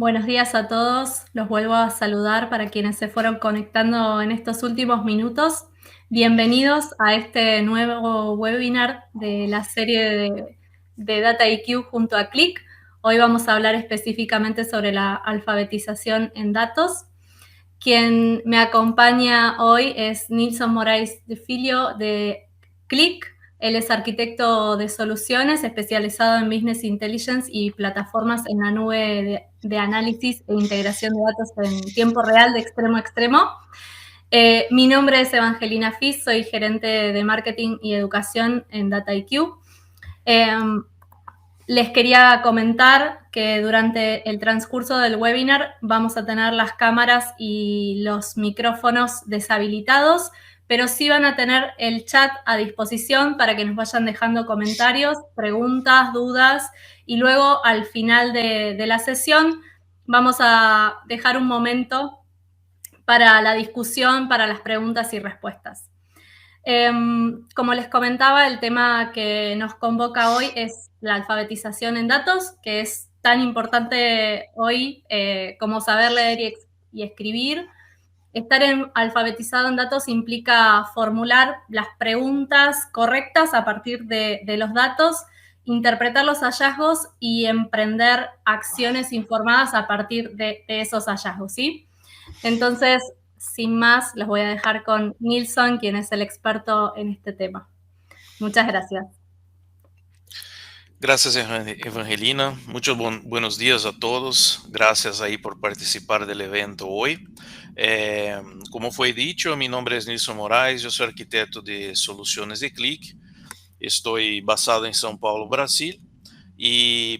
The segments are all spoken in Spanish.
Buenos días a todos, los vuelvo a saludar para quienes se fueron conectando en estos últimos minutos. Bienvenidos a este nuevo webinar de la serie de Data IQ junto a Click. Hoy vamos a hablar específicamente sobre la alfabetización en datos. Quien me acompaña hoy es Nilson Moraes de Filho de Click. Él es arquitecto de soluciones especializado en Business Intelligence y plataformas en la nube de análisis e integración de datos en tiempo real de extremo a extremo. Mi nombre es Evangelina Fis, soy gerente de marketing y educación en DataIQ. Les quería comentar que durante el transcurso del webinar vamos a tener las cámaras y los micrófonos deshabilitados, pero sí van a tener el chat a disposición para que nos vayan dejando comentarios, preguntas, dudas, y luego al final de la sesión vamos a dejar un momento para la discusión, para las preguntas y respuestas. Como les comentaba, el tema que nos convoca hoy es la alfabetización en datos, que es tan importante hoy como saber leer y escribir. Estar alfabetizado en datos implica formular las preguntas correctas a partir de los datos, interpretar los hallazgos y emprender acciones informadas a partir de esos hallazgos, ¿sí? Entonces, sin más, los voy a dejar con Nilson, quien es el experto en este tema. Muchas gracias. Gracias, Evangelina. Muchos buenos días a todos. Gracias ahí por participar del evento hoy. Como fue dicho, mi nombre es Nilson Moraes, yo soy arquitecto de soluciones de Click. Estoy basado en São Paulo, Brasil,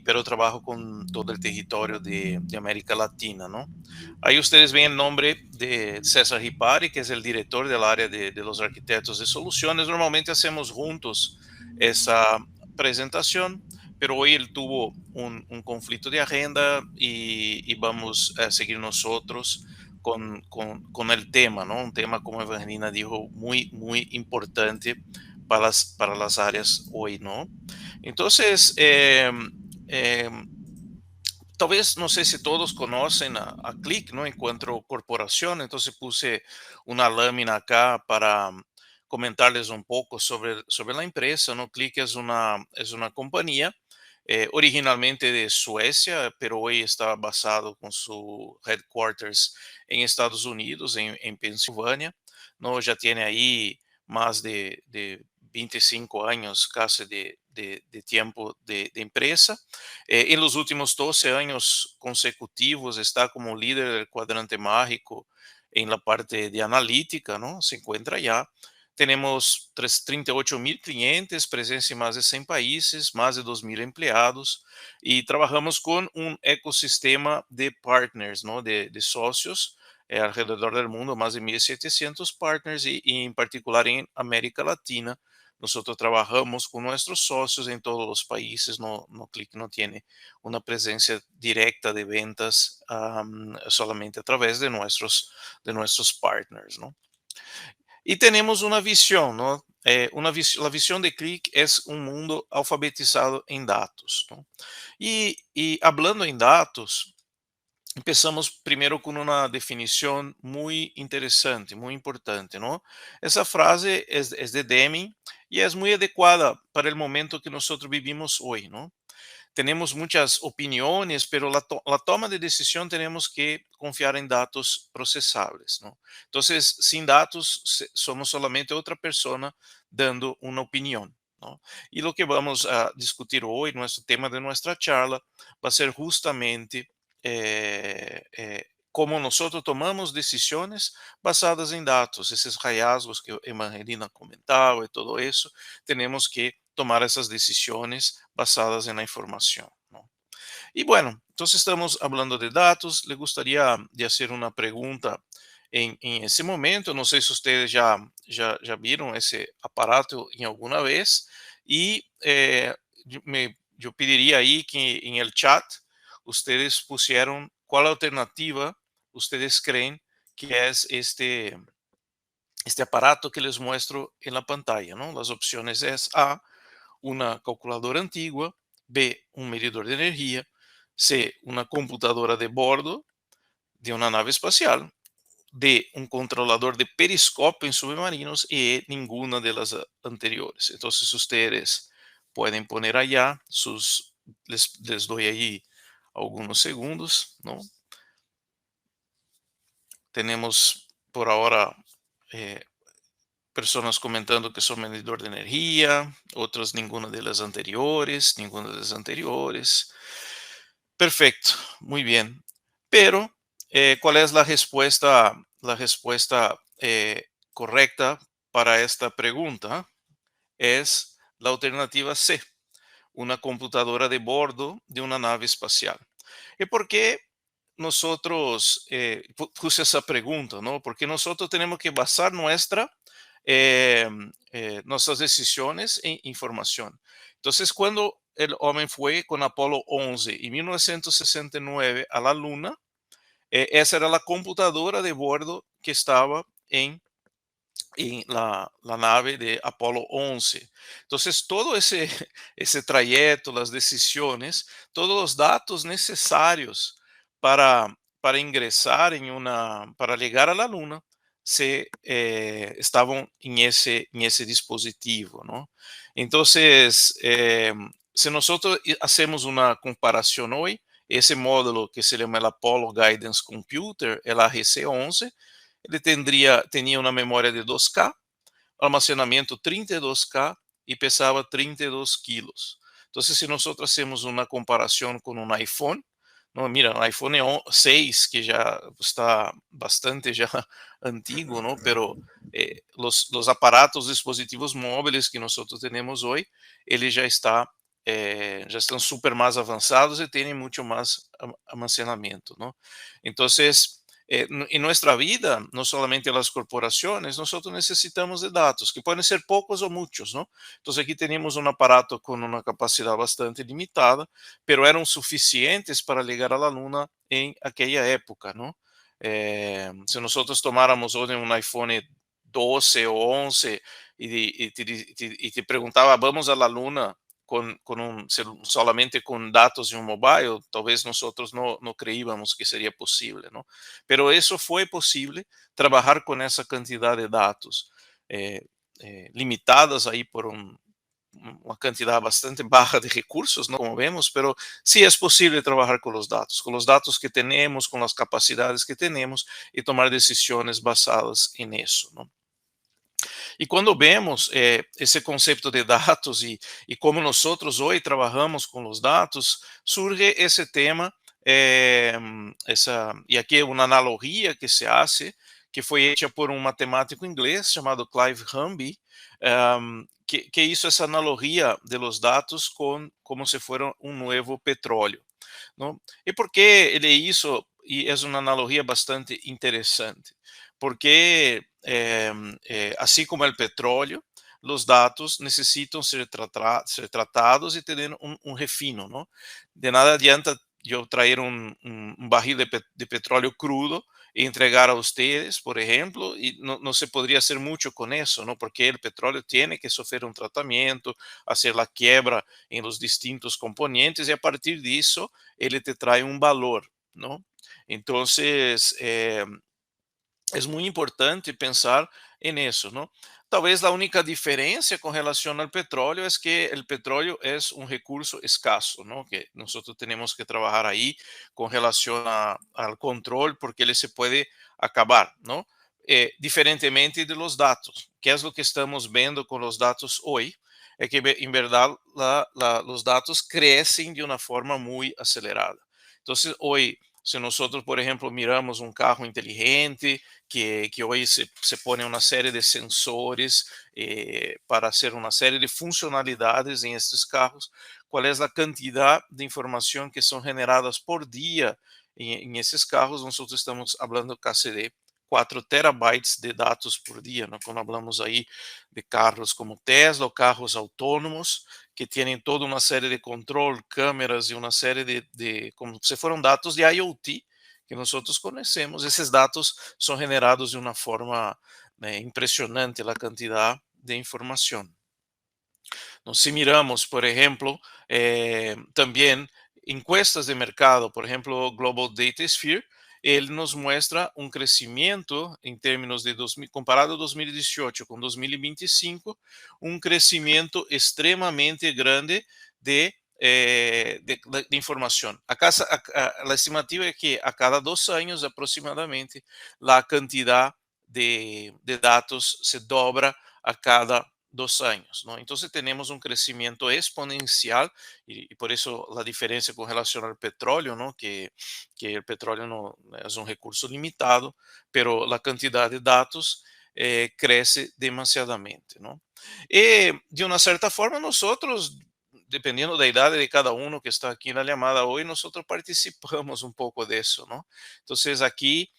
pero trabajo con todo el territorio de América Latina, ¿no? Ahí ustedes ven el nombre de César Ripari, que es el director del área de los arquitectos de soluciones. Normalmente hacemos juntos esa presentación, pero hoy él tuvo un conflicto de agenda y vamos a seguir nosotros con el tema, ¿no? Un tema, como Evangelina dijo, muy, muy importante para las áreas hoy, ¿no? Entonces, eh, talvez no sé si todos conocen a Click, ¿no? Encuentro Corporación, entonces puse una lámina acá para comentarles un poco sobre la empresa, ¿no? Click es una compañía originalmente de Suecia, pero hoy está basado con su headquarters en Estados Unidos, en Pensilvania, ¿no? Ya tiene ahí más de 25 años casi de tiempo de empresa. En los últimos 12 años consecutivos está como líder del cuadrante mágico en la parte de analítica, ¿no? Se encuentra ya. Tenemos 38.000 clientes, presencia en más de 100 países, más de 2.000 empleados y trabajamos con un ecosistema de partners, ¿no? De socios alrededor del mundo, más de 1.700 partners y en particular en América Latina. Nosotros trabajamos con nuestros socios en todos los países, no Click no tiene una presencia directa de ventas solamente a través de nuestros partners, ¿no? Y tenemos una visión, ¿no? La visión de Click es un mundo alfabetizado en datos, ¿no? Y hablando en datos, empezamos primero con una definición muy interesante, muy importante, ¿no? Esa frase es de Deming y es muy adecuada para el momento que nosotros vivimos hoy, ¿no? Tenemos muchas opiniones, pero la toma de decisión tenemos que confiar en datos procesables, ¿no? Entonces, sin datos, somos solamente otra persona dando una opinión, ¿no? Y lo que vamos a discutir hoy, nuestro tema de nuestra charla, va a ser justamente cómo nosotros tomamos decisiones basadas en datos, esos hallazgos que Evangelina comentaba y todo eso, tenemos que tomar esas decisiones basadas en la información, ¿no? Y bueno, entonces estamos hablando de datos. Le gustaría de hacer una pregunta en ese momento. No sé si ustedes ya vieron ese aparato en alguna vez. Y yo pediría ahí que en el chat ustedes pusieron cuál alternativa ustedes creen que es este aparato que les muestro en la pantalla, ¿no? Las opciones es A, una calculadora antigua, B, un medidor de energía, ser uma computadora de bordo de uma nave espacial, de um controlador de periscópio em submarinos e nenhuma das anteriores. Então, vocês podem poner allá sus, les doy aí alguns segundos, ¿no? Temos por ahora eh, personas comentando que son medidor de energía, otras ninguna de las anteriores, ninguna de las anteriores. Perfecto, muy bien. Pero, ¿cuál es la respuesta correcta para esta pregunta? Es la alternativa C, una computadora de bordo de una nave espacial. ¿Y por qué nosotros, puse esa pregunta, ¿no? Porque nosotros tenemos que basar nuestras decisiones en información. Entonces, cuando el hombre fue con Apolo 11 en 1969 a la Luna, esa era la computadora de bordo que estaba en la nave de Apolo 11. Entonces, todo ese trayecto, las decisiones, todos los datos necesarios para ingresar para llegar a la Luna, estaban en ese dispositivo, ¿no? Entonces, si nosotros hacemos una comparación hoy, ese módulo que se llama el Apollo Guidance Computer, el AGC-11, ele tinha uma memória de 2K, almacenamento 32K e pesava 32 quilos. Então, se nós fazemos uma comparação com um iPhone, no, mira, um iPhone 6, que já está bastante já antigo, ¿no? Pero los aparatos, dispositivos móveis que nós temos hoje, ele já estão super mais avançados e têm muito mais almacenamento, ¿no? Então, en nuestra vida, no solamente las corporaciones, nosotros necesitamos de datos, que pueden ser pocos o muchos, ¿no? Entonces aquí tenemos un aparato con una capacidad bastante limitada, pero eran suficientes para llegar a la Luna en aquella época, ¿no? Si nosotros tomáramos hoy un iPhone 12 o 11 y te preguntaba, ¿vamos a la Luna solamente con datos de un mobile? Talvez nosotros no creíamos que sería posible, ¿no? Pero eso fue posible, trabajar con esa cantidad de datos limitadas ahí por una cantidad bastante baja de recursos, ¿no? Como vemos, pero sí es posible trabajar con los datos que tenemos, con las capacidades que tenemos y tomar decisiones basadas en eso, ¿no? E quando vemos esse conceito de dados e como nós hoje trabalhamos com os dados, surge esse tema, e aqui é uma analogia que se hace, que foi feita por um matemático inglês chamado Clive Humby, que hizo essa analogia de los dados com como se fosse um novo petróleo, não? E por que ele hizo? E é uma analogia bastante interessante, porque así como el petróleo, los datos necesitan ser tratados y tener un refino, ¿no? De nada adianta yo traer un barril de petróleo crudo e entregar a ustedes, por ejemplo, y no se podría hacer mucho con eso, ¿no? Porque el petróleo tiene que sufrir un tratamiento, hacer la quiebra en los distintos componentes y a partir de eso, él te trae un valor, ¿no? Entonces, es muy importante pensar en eso, ¿no? Talvez la única diferencia con relación al petróleo es que el petróleo es un recurso escaso, ¿no? Que nosotros tenemos que trabajar ahí con relación al control porque él se puede acabar, ¿no? Diferentemente de los datos. ¿Qué es lo que estamos viendo con los datos hoy? Es que en verdad los datos crecen de una forma muy acelerada. Entonces, hoy, si nosotros, por ejemplo, miramos un carro inteligente, que hoy se pone una serie de sensores para hacer una serie de funcionalidades en estos carros, cuál es la cantidad de información que son generadas por día en esos carros. Nosotros estamos hablando casi de 4 terabytes de datos por día, ¿no? Cuando hablamos ahí de carros como Tesla o carros autónomos que tienen toda una serie de control, cámaras y una serie como si fueran datos de IoT que nosotros conocemos. Esos datos son generados de una forma impresionante, la cantidad de información. Si miramos, por ejemplo, también encuestas de mercado, por ejemplo, Global Data Sphere, ele nos muestra um crescimento em termos de comparado a 2018 com 2025, um crescimento extremamente grande de informação. A estimativa é que a cada 2 anos aproximadamente a quantidade de dados se dobra a cada 2 anos, ¿no? Entonces tenemos un crecimiento exponencial y por eso la diferencia con relación al petróleo, ¿no? Que el petróleo no es un recurso limitado, pero la cantidad de datos crece demasiadamente, ¿no? Y de una cierta forma nosotros, dependiendo de la edad de cada uno que está aquí en la llamada hoy, nosotros participamos un poco de eso, ¿no? Entonces aquí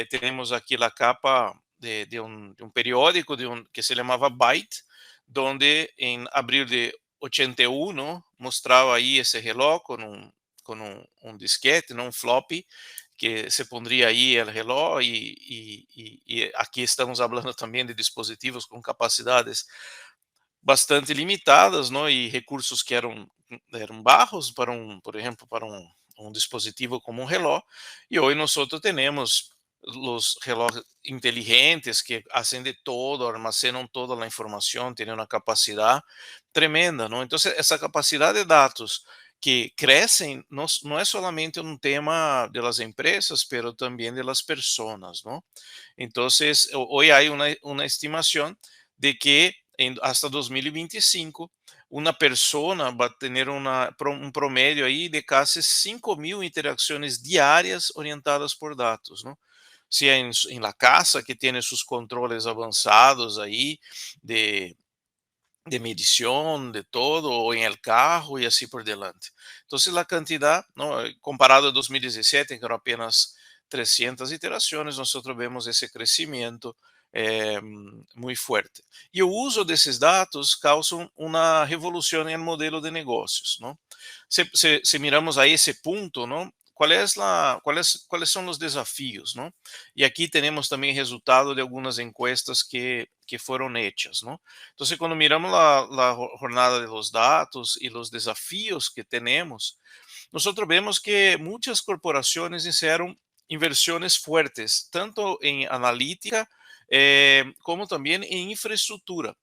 tenemos aquí la capa de un periódico que se llamaba Byte, donde en abril de 81 mostraba ahí ese reloj con un disquete, ¿no? Un floppy, que se pondría ahí el reloj y aquí estamos hablando también de dispositivos con capacidades bastante limitadas, ¿no? Y recursos que eran bajos para por ejemplo, para un dispositivo como un reloj. Y hoy nosotros tenemos los relojes inteligentes que hacen de todo, almacenan toda la información, tienen una capacidad tremenda, ¿no? Entonces, esa capacidad de datos que crecen no es solamente un tema de las empresas, pero también de las personas, ¿no? Entonces, hoy hay una estimación de que hasta 2025 una persona va a tener un promedio ahí de casi 5.000 interacciones diarias orientadas por datos, ¿no? Sea en la casa, que tiene sus controles avanzados ahí de, de medición, de todo, o en el carro y así por delante. Entonces la cantidad, ¿no? Comparado a 2017, que eran apenas 300 iteraciones, nosotros vemos ese crecimiento muy fuerte. Y el uso de esos datos causa una revolución en el modelo de negocios, ¿no? Si miramos ahí ese punto, ¿no? ¿Cuáles son los desafíos, ¿no? Y aquí tenemos también resultado de algunas encuestas que fueron hechas, ¿no? Entonces, cuando miramos la jornada de los datos y los desafíos que tenemos, nosotros vemos que muchas corporaciones hicieron inversiones fuertes, tanto en analítica como también en infraestructura.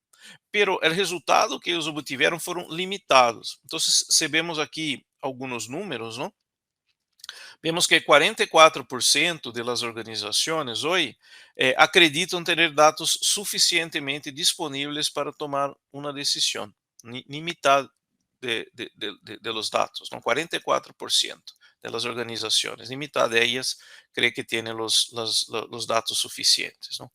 Pero el resultado que ellos obtuvieron fueron limitados. Entonces, si vemos aquí algunos números, ¿no? Vemos que 44% das organizações hoje acreditam ter dados suficientemente disponíveis para tomar uma decisão, nem metade de los dados, não? 44% das organizações, nem metade de ellas cree que tem os dados suficientes, não?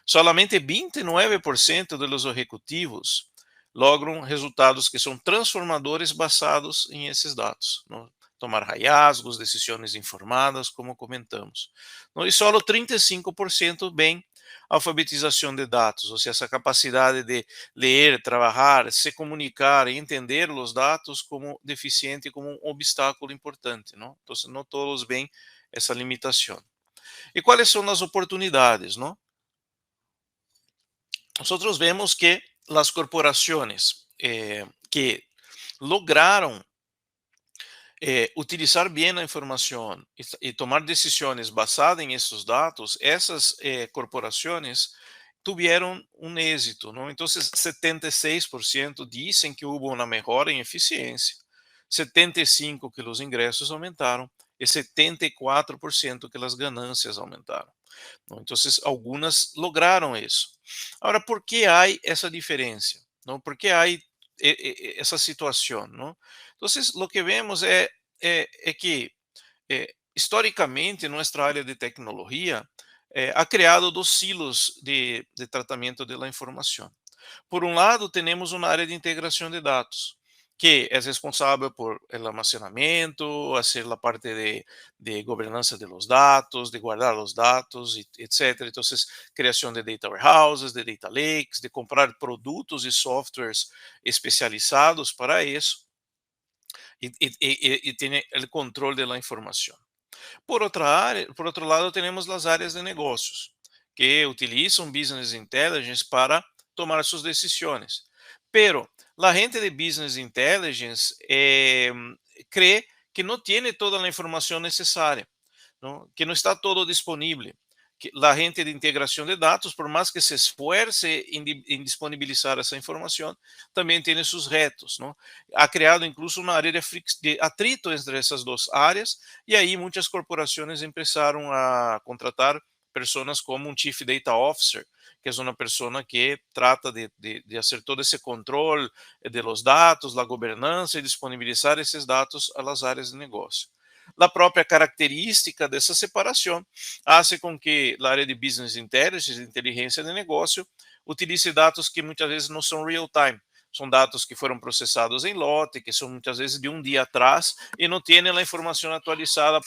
Solamente 29% de los ejecutivos logram resultados que são transformadores basados em esses dados, não? Tomar hallazgos, decisões informadas, como comentamos, não? E só 35% bem alfabetização de dados, ou seja, essa capacidade de ler, trabalhar, se comunicar e entender os dados como deficiente, como um obstáculo importante, não? Então, não todos veem essa limitação. E quais são as oportunidades, não? Nosotros vemos que las corporaciones que lograron utilizar bien la información y tomar decisiones basadas en esos datos, esas corporaciones tuvieron un éxito, ¿no? Entonces, 76% dicen que hubo una mejora en eficiencia, 75% que los ingresos aumentaron y 74% que las ganancias aumentaron, ¿no? Entonces, algunas lograron eso. Ahora, ¿por qué hay esa diferencia? ¿No? ¿Por qué hay esa situación? ¿No? Entonces, lo que vemos es que históricamente nuestra área de tecnología ha creado dos silos de tratamento de la información. Por un lado, tenemos una área de integración de datos, que es responsable por el almacenamiento, hacer la parte de gobernanza de los datos, de guardar los datos, etc. Entonces, creación de data warehouses, de data lakes, de comprar productos y softwares especializados para eso, y tiene el control de la información. Por outro lado, temos as áreas de negócios, que utilizam Business Intelligence para tomar suas decisões. Pero a gente de Business Intelligence cree que no tiene toda la información necesaria, ¿no? Que no está todo disponible. Que la gente de integración de datos, por más que se esfuerce en disponibilizar esa información, también tiene sus retos, ¿no? Ha creado incluso una área de atrito entre esas dos áreas, y ahí muchas corporaciones empezaron a contratar personas como un Chief Data Officer, que es una persona que trata de hacer todo ese control de los datos, la gobernança e disponibilizar esses dados a las áreas de negocio. A própria característica dessa separação hace com que a área de Business Intelligence, inteligência de negócio, utilize dados que muitas vezes não são real time. São dados que foram processados em lote, que são muitas vezes de um dia atrás e não têm a informação atualizada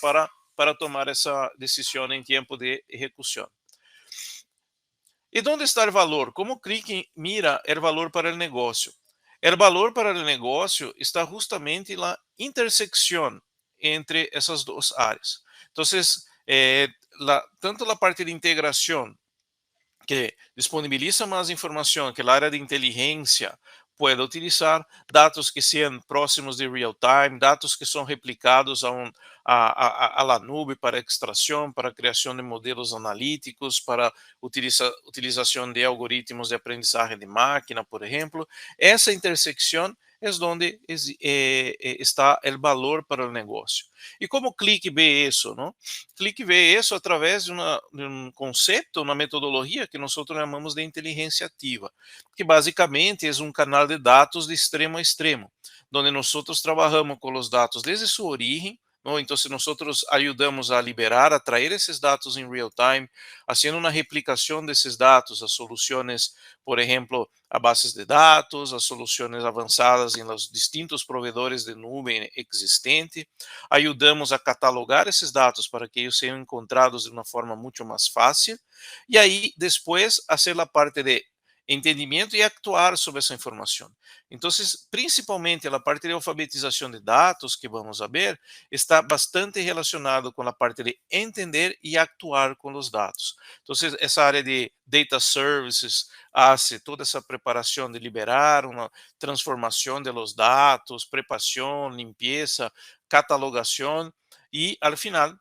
para tomar essa decisão em tempo de execução. E onde está o valor? Como Click mira o valor para o negócio? O valor para o negócio está justamente na intersecção entre essas duas áreas. Então, tanto a parte de integração, que disponibiliza mais informação, que a área de inteligência pueda utilizar, dados que sejam próximos de real time, dados que são replicados a la nube para extração, para criação de modelos analíticos, para utilização de algoritmos de aprendizagem de máquina, por exemplo. Essa intersecção é onde está o valor para o negócio. E como Click vê isso? Não? Click vê isso através de um conceito, uma metodologia que nós chamamos de inteligência ativa, que basicamente é um canal de dados de extremo a extremo, onde nós trabalhamos com os dados desde sua origem. ¿No? Entonces nosotros ayudamos a liberar, a traer esos datos en real time, haciendo una replicación de esos datos a soluciones, por ejemplo, a bases de datos, a soluciones avanzadas en los distintos proveedores de nube existente. Ayudamos a catalogar esses datos para que ellos sean encontrados de uma forma muito mais fácil. E aí, depois, fazer a parte de entendimento e actuar sobre essa informação. Então, principalmente a parte de alfabetização de dados que vamos a ver está bastante relacionado com a parte de entender e actuar com os dados. Então, essa área de data services hace toda essa preparação de liberar uma transformação de los dados, preparação, limpeza, catalogação e, al final,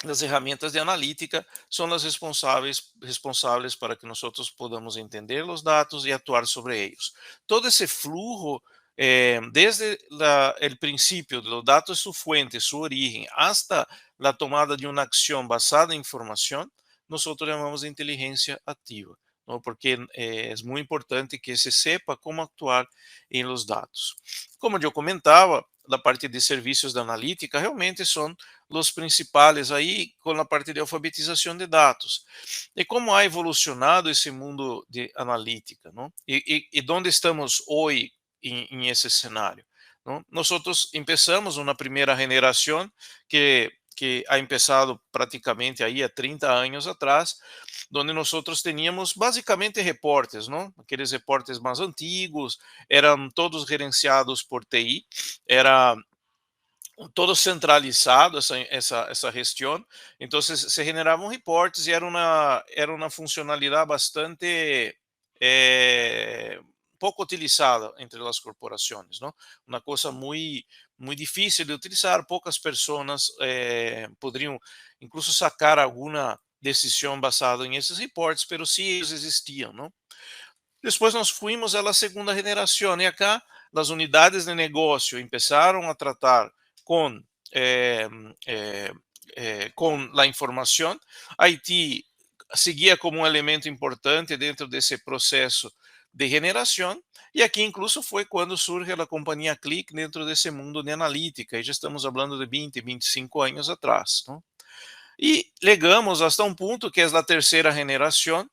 as ferramentas de analítica são as responsáveis para que nós podamos entender os dados e atuar sobre eles. Todo esse flujo, desde o princípio dos dados, sua fuente, sua origem, hasta a tomada de uma ação basada em informação, nós chamamos de inteligência ativa, não? Porque é muito importante que se sepa como actuar em los dados. Como eu comentava, a parte de serviços de analítica realmente são os principais aí com a parte de alfabetização de dados. E como ha evolucionado esse mundo de analítica, não? E onde estamos hoje em esse cenário? Não? Nós começamos uma primeira geração que ha começado praticamente aí há 30 anos atrás, onde nós teníamos basicamente reportes, não? Aqueles reportes mais antigos, eram todos gerenciados por TI, era todo centralizado essa gestão. Então se generavam reportes e era uma funcionalidade bastante pouco utilizada entre as corporações, não? Uma coisa muito difícil de utilizar, poucas pessoas poderiam incluso sacar alguma decisão basada em esses reportes, mas sim eles existiam, não? Depois nós fomos à segunda geração e acá as unidades de negócio começaram a tratar com a informação. IT seguia como um elemento importante dentro desse processo de generação, e aqui incluso foi quando surge a companhia Click dentro desse mundo de analítica, e já estamos falando de 20, 25 anos atrás, não? E chegamos hasta um ponto que é a terceira geração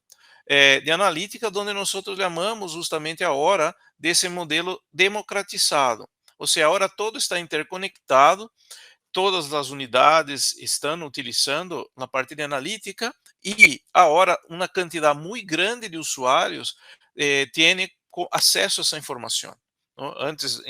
de analítica, onde nós chamamos justamente a hora desse modelo democratizado. Ou seja, agora todo está interconectado, todas as unidades estão utilizando na parte de analítica e agora uma quantidade muito grande de usuários tem acesso a essa informação. Não? Antes,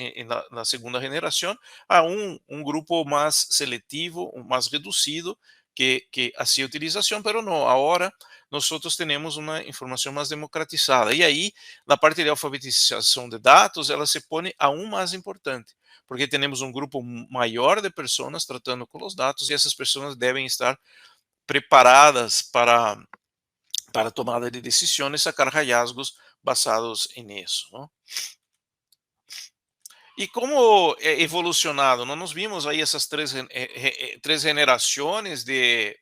na segunda geração, há um grupo mais seletivo, mais reduzido, que hacía utilização, pero não, agora nosotros tenemos uma informação mais democratizada. E aí, na parte de alfabetização de dados, ela se põe aún mais importante, porque temos um grupo maior de pessoas tratando com os dados e essas pessoas devem estar preparadas para tomada de decisões, sacar hallazgos basados nisso, não? E como é evolucionado, não nos vimos aí essas três generações de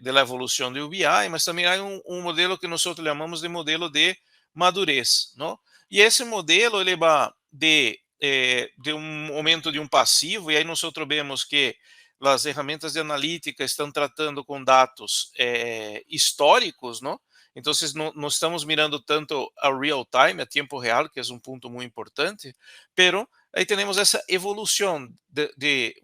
la evolução do BI, mas também há um modelo que nós chamamos de modelo de madurez, não? E esse modelo ele vai de um momento de um passivo, e aí nós vemos que as ferramentas de analítica estão tratando com dados históricos, não? Então, não estamos mirando tanto a real time, a tempo real, que é um ponto muito importante, pero aí temos essa evolução de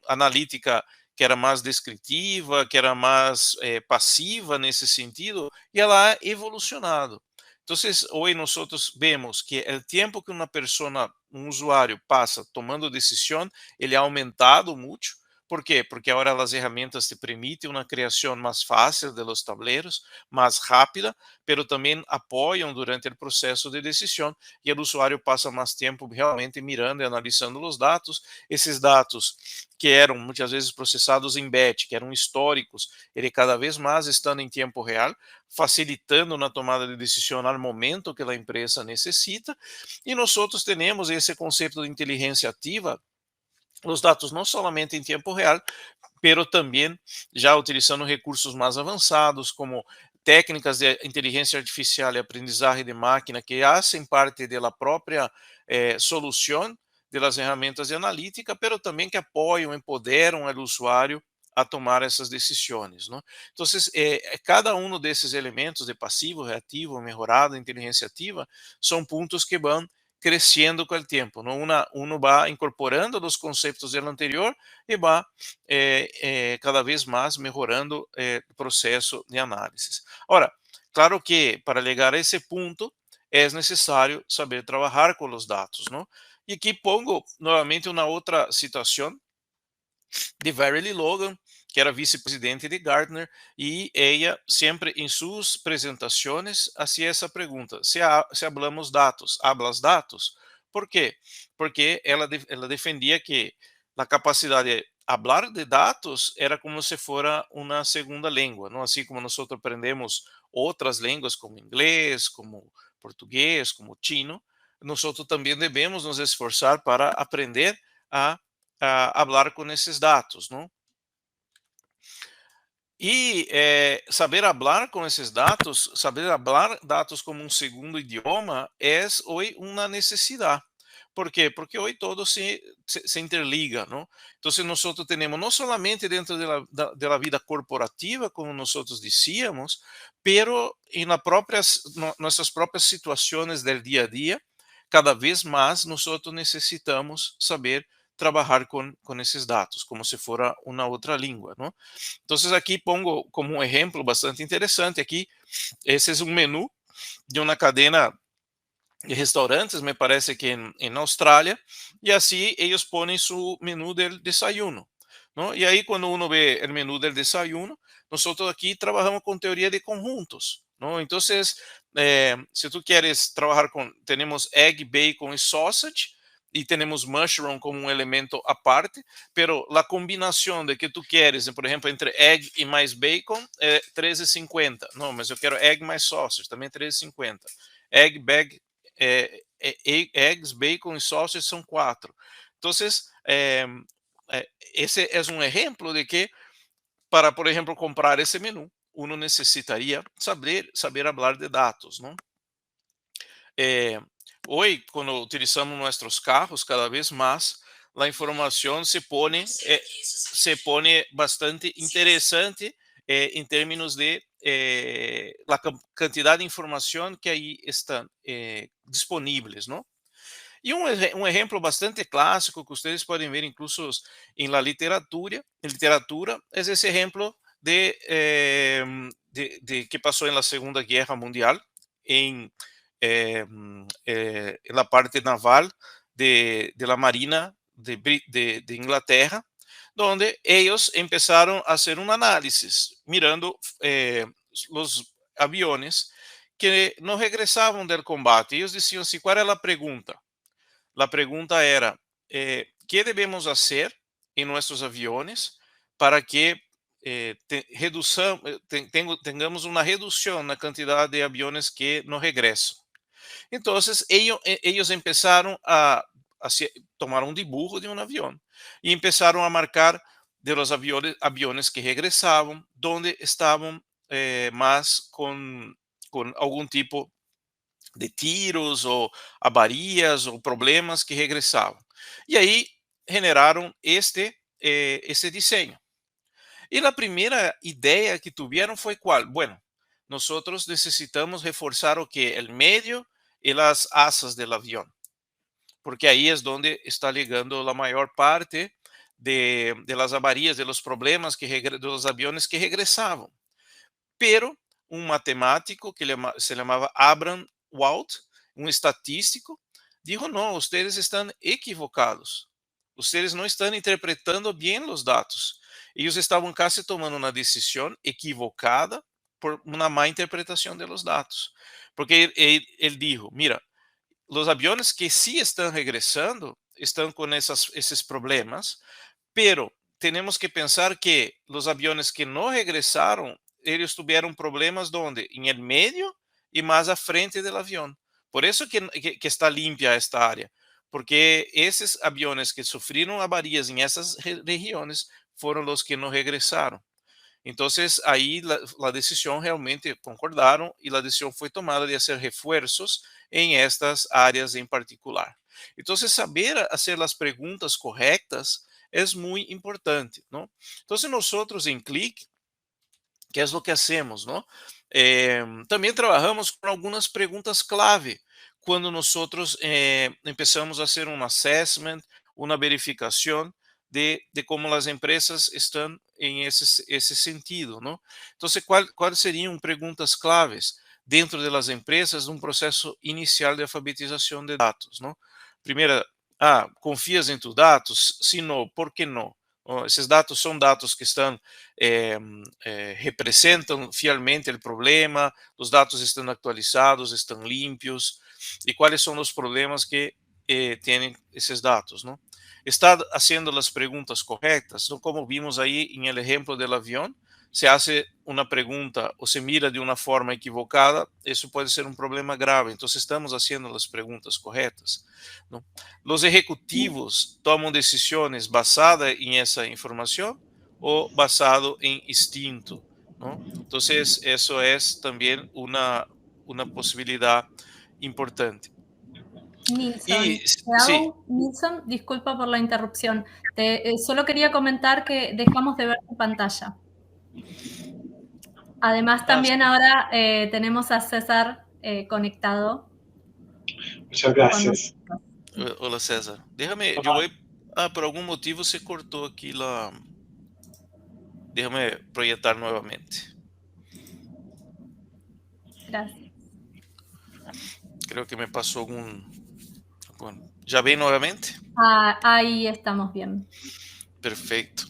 analítica que era mais descritiva, que era mais passiva nesse sentido, e ela ha evolucionado. Então, hoje nós vemos que o tempo que uma pessoa, um usuário passa tomando decisão, ele ha aumentado muito. ¿Por quê? Porque agora as ferramentas te permitem uma criação mais fácil de los tableros, mais rápida, pero também apoiam durante o processo de decisão e o usuário passa mais tempo realmente mirando e analisando os dados. Esses dados que eram muitas vezes processados em batch, que eram históricos, ele cada vez mais estão em tempo real, facilitando na tomada de decisão ao momento que a empresa necessita. E nós outros temos esse conceito de inteligência ativa, os dados não somente em tempo real, pero também já utilizando recursos mais avançados, como técnicas de inteligência artificial e aprendizagem de máquina, que fazem parte da própria solução das ferramentas de analítica, pero também que apoiam, empoderam o usuário a tomar essas decisões, não? Então, cada um desses elementos de passivo, reativo, melhorado, inteligência ativa, são pontos que vão crescendo com o tempo, não? Uno vai incorporando os conceitos do anterior e vai cada vez mais melhorando o processo de análise. Ora, claro que para chegar a esse ponto é necessário saber trabalhar com os dados, não? E aqui pongo novamente uma outra situação de Verily Logan, que era vice-presidente de Gartner, e ela sempre em suas apresentações fazia essa pergunta: se hablamos dados, hablas dados? Por quê? Porque ela defendia que a capacidade de hablar de dados era como se fora uma segunda língua, não? Assim como nós aprendemos outras línguas como inglês, como português, como chino, nós também devemos nos esforçar para aprender a hablar com esses dados, não? E saber hablar com esses dados, saber hablar dados como um segundo idioma é hoje uma necessidade. Por quê? Porque hoje todo se interliga, não? Então, nós temos não somente dentro da vida corporativa, como nós dizíamos, pero nossas próprias situações do dia a dia, cada vez mais nós necessitamos saber trabalhar com esses dados, como se fora uma outra língua, não? Então, aqui pongo como um exemplo bastante interessante. Aqui, esse é um menu de uma cadena de restaurantes, me parece que em Austrália, e assim eles põem seu menu del desayuno, não? E aí, quando uno vê o menu del desayuno, nós aqui trabalhamos com teoria de conjuntos, não? Então, se tu queres trabalhar com, temos egg, bacon e sausage, e temos mushroom como um elemento à parte, pero a combinação de que tu queres, por exemplo, entre egg e mais bacon é 13,50. Não, mas eu quero egg mais sausage, também 13,50. Eggs, bacon e sausage são 4. Então, esse é um exemplo de que para, por exemplo, comprar esse menu, uno necessitaria saber falar de dados, não? Hoje, quando utilizamos nossos carros, cada vez mais, a informação se põe bastante interessante em termos de a quantidade de informação que aí estão disponíveis, não? E um exemplo bastante clássico que vocês podem ver incluso na literatura é esse exemplo de que passou na Segunda Guerra Mundial em la parte naval de la Marina de Inglaterra, donde ellos empezaron a hacer un análisis mirando los aviones que no regresaban del combate. Ellos decían, sí, ¿cuál era la pregunta? La pregunta era, ¿qué debemos hacer en nuestros aviones para que tengamos una reducción en la cantidad de aviones que no regresan? Entonces, ellos empezaron a tomar un dibujo de un avión y empezaron a marcar de los aviones que regresaban, donde estaban más con algún tipo de tiros o avarías o problemas que regressavam. E aí generaram este diseño. E a primeira ideia que tiveram foi qual? Bueno, nosotros necesitamos reforçar o que? El medio e as asas del avião, porque aí é onde está ligando a maior parte de las avarías, de los problemas de los aviones que regressavam. Pero um matemático que se chamava Abraham Wald, um estatístico, dijo: não, vocês estão equivocados. Vocês não estão interpretando bem os dados. Eles estavam quase tomando uma decisão equivocada por uma má interpretação de los dados. Porque ele dijo: mira, os aviones que sí estão regressando estão com esses problemas, pero tenemos que pensar que los aviones que no regresaron, ellos tuvieron problemas donde en el medio y más a frente del avión. Por eso que está limpia esta área, porque esos aviones que sufrieron avarías en esas regiones fueron los que no regresaron. Entonces ahí la decisión realmente concordaron y la decisión fue tomada de hacer refuerzos en estas áreas en particular. Entonces saber hacer las preguntas correctas es muy importante, ¿no? Entonces nosotros en Click, ¿qué es lo que hacemos, no? También trabajamos con algunas preguntas clave cuando nosotros empezamos a hacer un assessment, una verificación de cómo las empresas están en ese sentido, ¿no? Entonces, ¿cuáles serían preguntas claves dentro de las empresas de un proceso inicial de alfabetización de datos, ¿no? Primera, ¿confías en tus datos? Si no, ¿por qué no? Esses dados são dados que estão representam fielmente o problema, os dados estão atualizados, estão limpios, e quais são os problemas que têm esses dados, não? Está fazendo as perguntas corretas, então, como vimos aí em el exemplo do avião, se hace uma pergunta ou se mira de uma forma equivocada, isso pode ser um problema grave. Então, estamos fazendo as perguntas corretas, não? Os executivos tomam decisões basadas em essa informação ou basado em instinto, não? Então, isso é também uma possibilidade importante. Nilson, Sí, Nilson, disculpa por la interrupción. Solo quería comentar que dejamos de ver tu pantalla. Además, también ahora tenemos a César conectado. Muchas gracias. Olá, César. Déjame, Olá. yo voy, por algum motivo se cortou aqui Déjame proyectar nuevamente. Gracias. Creo que me pasó algún... Bueno, ¿ya ven nuevamente? Ahí estamos bien. Perfecto.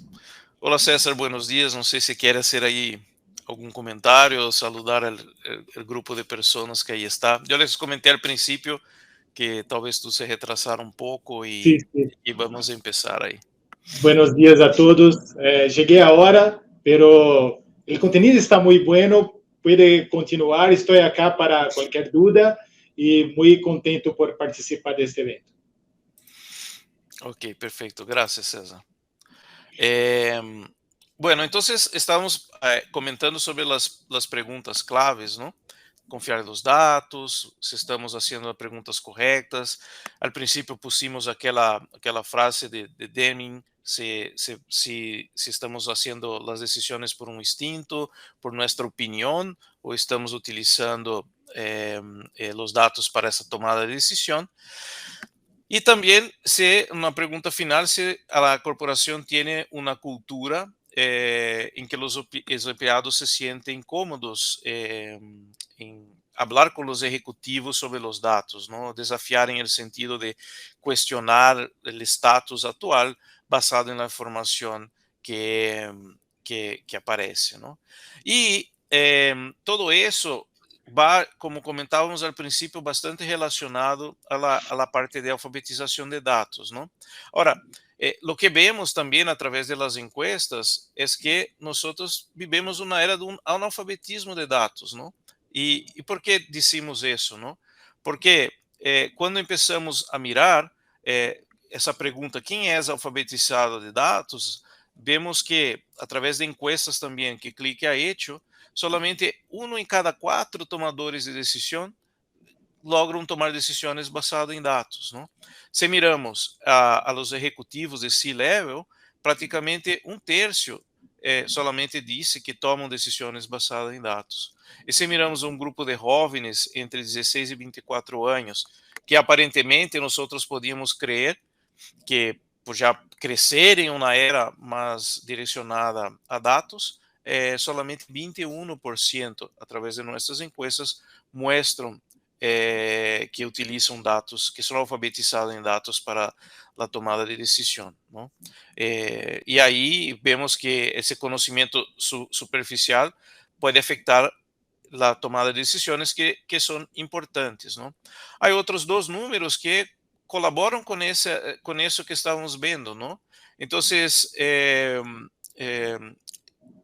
Hola César, buenos días. No sé si quiere hacer ahí algún comentario, saludar al grupo de personas que ahí está. Yo les comenté al principio que tal vez tú se retrasara un poco Sí, sí. y vamos a empezar ahí. Buenos días a todos. Llegué ahora, pero el contenido está muy bueno. Puede continuar. Estoy acá para cualquier duda y muy contento por participar de este evento. Ok, perfecto. Gracias, César. Bueno, entonces estábamos comentando sobre las preguntas claves, ¿no? Confiar en los datos, si estamos haciendo las preguntas correctas. Al principio pusimos aquella frase de Deming, si estamos haciendo las decisiones por un instinto, por nuestra opinión, o estamos utilizando los datos para esa tomada de decisión. Y también una pregunta final, si la corporación tiene una cultura en que los empleados se sienten cómodos en hablar con los ejecutivos sobre los datos, ¿no? Desafiar en el sentido de cuestionar el estatus actual basado na informação que aparece, ¿no? E todo isso va, como comentávamos al princípio, bastante relacionado a la parte de alfabetização de dados, ¿no? Ahora, lo que vemos também a través de las encuestas es que nosotros vivemos uma era de um analfabetismo de dados, ¿no? E por que decimos isso, ¿no? Porque quando começamos a mirar essa pergunta, quem é alfabetizado de dados, vemos que, através de encuestas também que Clique ha hecho, solamente 1 em cada 4 tomadores de decisão logram tomar decisões basadas em dados, não? Se miramos a los ejecutivos de C-level, praticamente um terço solamente disse que tomam decisões basadas em dados. E se miramos um grupo de jovens entre 16 e 24 anos, que aparentemente nós podíamos crer que por já crescerem em uma era mais direcionada a dados, solamente 21% através de nossas encuestas mostram que utilizam dados, que são alfabetizados em dados para a tomada de decisão, não? E aí vemos que esse conhecimento superficial pode afetar a tomada de decisões que são importantes, não? Há outros dois números que colaboram com isso que estamos vendo, não? Então,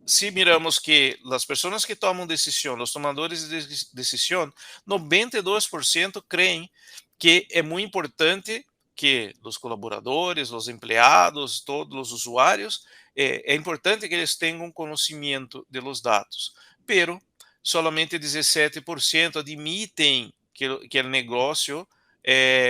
se miramos que as pessoas que tomam decisão, os tomadores de decisão, 92% creem que é muito importante que os colaboradores, os empregados, todos os usuários, é importante que eles tenham conhecimento de los dados, pero solamente 17% admitem que o negócio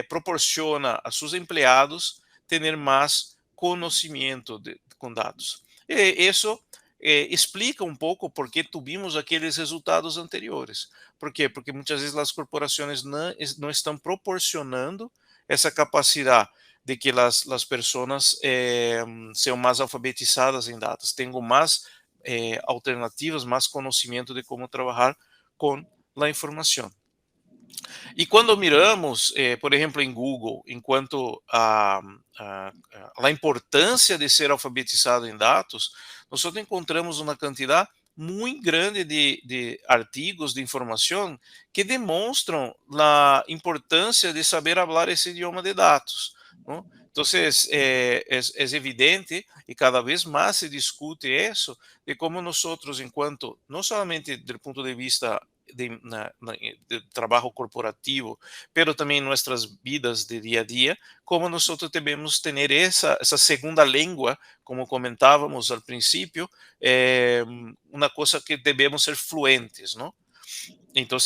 proporciona a seus empregados ter mais conhecimento com dados. E isso explica um pouco por que tivemos aqueles resultados anteriores. Por quê? Porque muitas vezes as corporações não estão proporcionando essa capacidade de que as pessoas sejam mais alfabetizadas em dados, tenham mais alternativas, mais conhecimento de como trabalhar com a informação. E quando miramos, por exemplo, em Google, enquanto a importância de ser alfabetizado em dados, nós encontramos uma quantidade muito grande de artigos de informação que demonstram a importância de saber falar esse idioma de dados, não? Então, é evidente e cada vez mais se discute isso, de como nós, enquanto, não somente do ponto de vista de trabalho corporativo, pero também em nossas vidas de dia a dia, como nós devemos ter essa segunda língua, como comentávamos ao princípio, uma coisa que devemos ser fluentes, não? Então,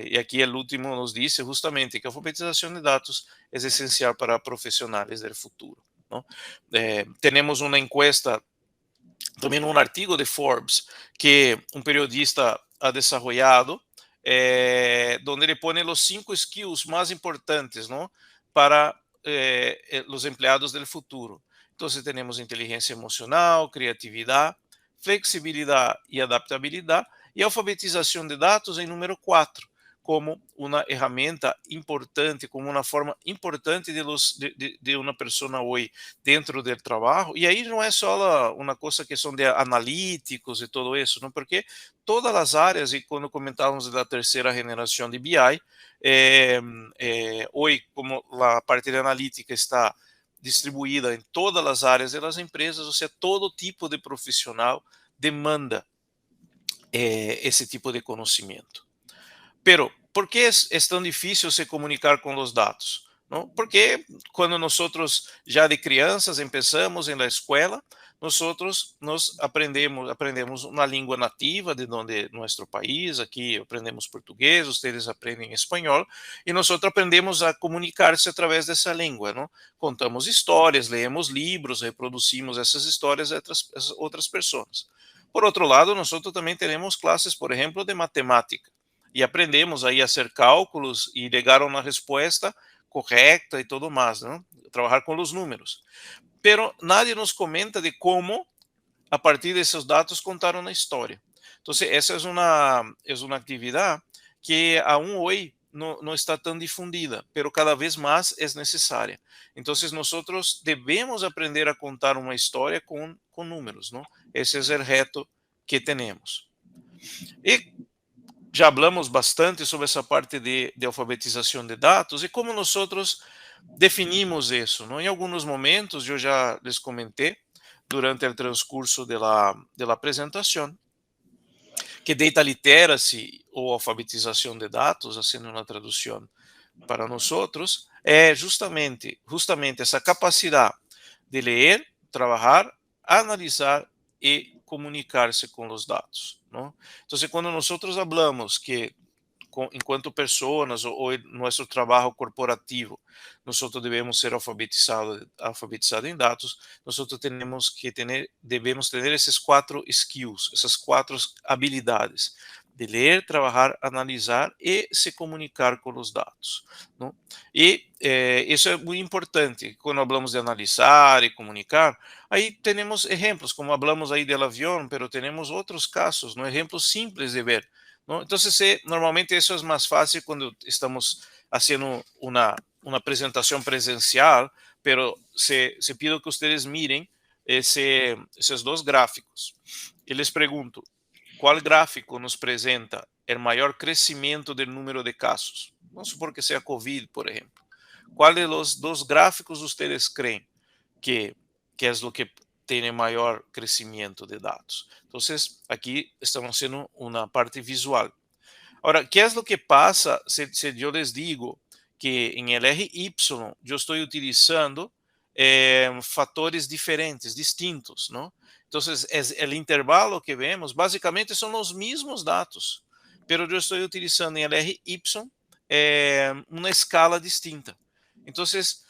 e aqui o último nos diz justamente que a alfabetização de dados é essencial para profissionais do futuro, não? Temos uma encuesta, também um artigo de Forbes, que um periodista ha desarrollado, donde ele põe os 5 skills mais importantes, ¿no?, para os empregados do futuro. Então, temos inteligência emocional, criatividade, flexibilidade e adaptabilidade, e alfabetização de dados em número 4, como uma ferramenta importante, como uma forma importante de uma pessoa hoje dentro do trabalho. E aí não é só uma coisa que são de analíticos e tudo isso, não? Porque todas as áreas, e quando comentávamos da terceira geração de BI, hoje, como a parte de analítica está distribuída em todas as áreas das empresas, ou seja, todo tipo de profissional demanda esse tipo de conhecimento. Pero, ¿por qué es tan difícil se comunicar con los datos? ¿No? Porque cuando nosotros ya de crianças empezamos en la escuela, nosotros aprendemos una lengua nativa de donde nuestro país, aquí aprendemos portugués, ustedes aprenden español, y nosotros aprendemos a comunicarse a través de esa lengua, ¿no? Contamos historias, leemos libros, reproducimos esas historias a otras personas. Por otro lado, nosotros también tenemos clases, por ejemplo, de matemática, e aprendemos aí a fazer cálculos e chegar a uma resposta correta e tudo mais, né? Trabalhar com os números. Pero nadie nos comenta de como, a partir desses dados, contar uma história. Então, essa é uma atividade que aún hoje no está tan difundida, pero cada vez más es necesaria. Entonces nosotros debemos aprender a contar una historia con números, ¿no? Ese es el reto que tenemos. E já hablamos bastante sobre essa parte de alfabetização de dados e como nós definimos isso, não? Em alguns momentos, eu já les comentei durante o transcurso de la apresentação que data literacy ou alfabetização de dados, fazendo uma tradução para nós, é justamente essa capacidade de ler, trabalhar, analisar e comunicar-se com os dados, não? Então, quando nós falamos que enquanto pessoas ou em nosso trabalho corporativo, nós devemos ser alfabetizados em dados, nós devemos ter esses 4 skills, essas 4 habilidades de ler, trabalhar, analisar e se comunicar com os dados, não? E isso é muito importante. Quando falamos de analisar e comunicar, aí temos exemplos, como falamos aí do avião, mas temos outros casos, não? Exemplos simples de ver, ¿no? Entonces, normalmente eso es más fácil cuando estamos haciendo una presentación presencial, pero se pido que ustedes miren esos 2 gráficos. Y les pregunto, ¿cuál gráfico nos presenta el mayor crecimiento del número de casos? Vamos supor que sea COVID, por ejemplo. ¿Cuál de los 2 gráficos ustedes creen que es lo que tiene mayor crecimiento de datos? Entonces, aquí estamos haciendo una parte visual. Ahora, ¿qué es lo que pasa si yo les digo que en el eje Y yo estoy utilizando factores diferentes, distintos, ¿no? Entonces, el intervalo que vemos básicamente son los mismos datos, pero yo estoy utilizando en el eje Y una escala distinta. Entonces,